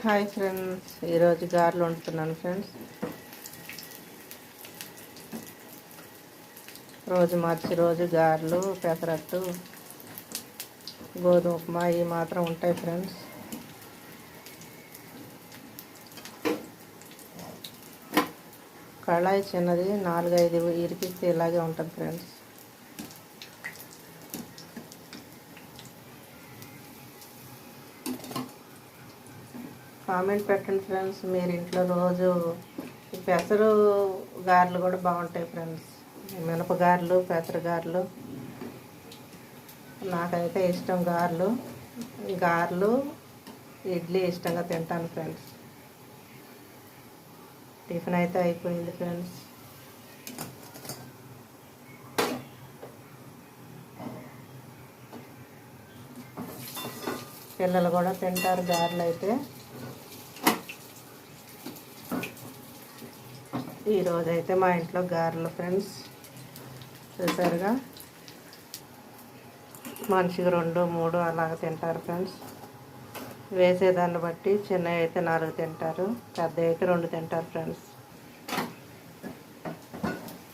Hi friends, ఈరోజు గారెలు వండుతున్నాను friends. రోజు మార్చి రోజు గారెలు, పెసరట్టు, గోధుమ ఉప్మా ఇవి మాత్రం ఉంటాయి ఫ్రెండ్స్. కళాయి చిన్నది, 4-5 ఇరికిస్తే ఇలాగే ఉంటుంది ఫ్రెండ్స్. కామెంట్ పెట్టండి ఫ్రెండ్స్, మీరు ఇంట్లో రోజు పెసరు గారెలు కూడా బాగుంటాయి ఫ్రెండ్స్. మినప గారెలు, పెసర గారెలు నాకైతే ఇష్టం. గారెలు ఇడ్లీ ఇష్టంగా తింటాను ఫ్రెండ్స్. టిఫిన్ అయితే అయిపోయింది ఫ్రెండ్స్. పిల్లలు కూడా తింటారు గారెలు అయితే. ఈరోజైతే మా ఇంట్లో గారెలు ఫ్రెండ్స్. చూసారుగా, మనిషికి 2-3 అలాగ తింటారు ఫ్రెండ్స్. వేసేదాన్ని బట్టి చిన్నవి అయితే 4 తింటారు, పెద్దవి అయితే 2 తింటారు ఫ్రెండ్స్.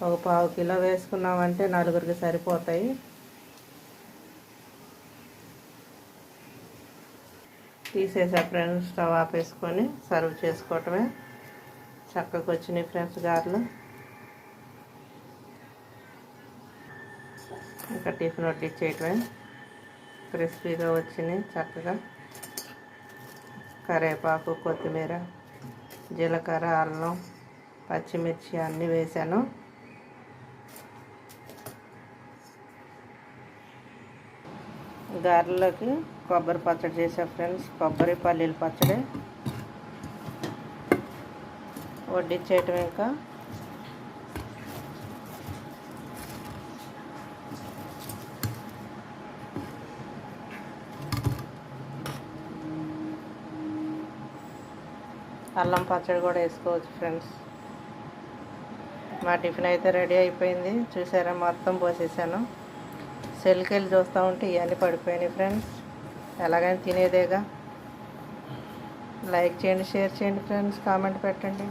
ఒక 1/2 కిలో వేసుకున్నామంటే 4గురికి సరిపోతాయి. తీసేసా ఫ్రెండ్స్, స్టవ్ ఆపేసుకొని సర్వ్ చేసుకోవటమే. చక్కగా వచ్చినాయి ఫ్రెండ్స్ గారెలు. ఇంకా టిఫిన్ వడ్డించేయటమే. క్రిస్పీగా వచ్చినాయి చక్కగా. కరివేపాకు, కొత్తిమీర, జీలకర్ర, అల్లం, పచ్చిమిర్చి అన్నీ వేసాను. గారెలోకి కొబ్బరి పచ్చడి చేసా ఫ్రెండ్స్. కొబ్బరి పల్లీల పచ్చడి వడ్డించేయటం. ఇంకా అల్లం పచ్చడి కూడా వేసుకోవచ్చు ఫ్రెండ్స్. మా టిఫిన్ అయితే రెడీ అయిపోయింది. చూసారా, మొత్తం పోసేసాను. సెల్కి వెళ్ళి చూస్తూ ఉంటే ఇవన్నీ పడిపోయినాయి ఫ్రెండ్స్. ఎలాగైనా తినేదేగా. లైక్ చేయండి, షేర్ చేయండి ఫ్రెండ్స్, కామెంట్ పెట్టండి.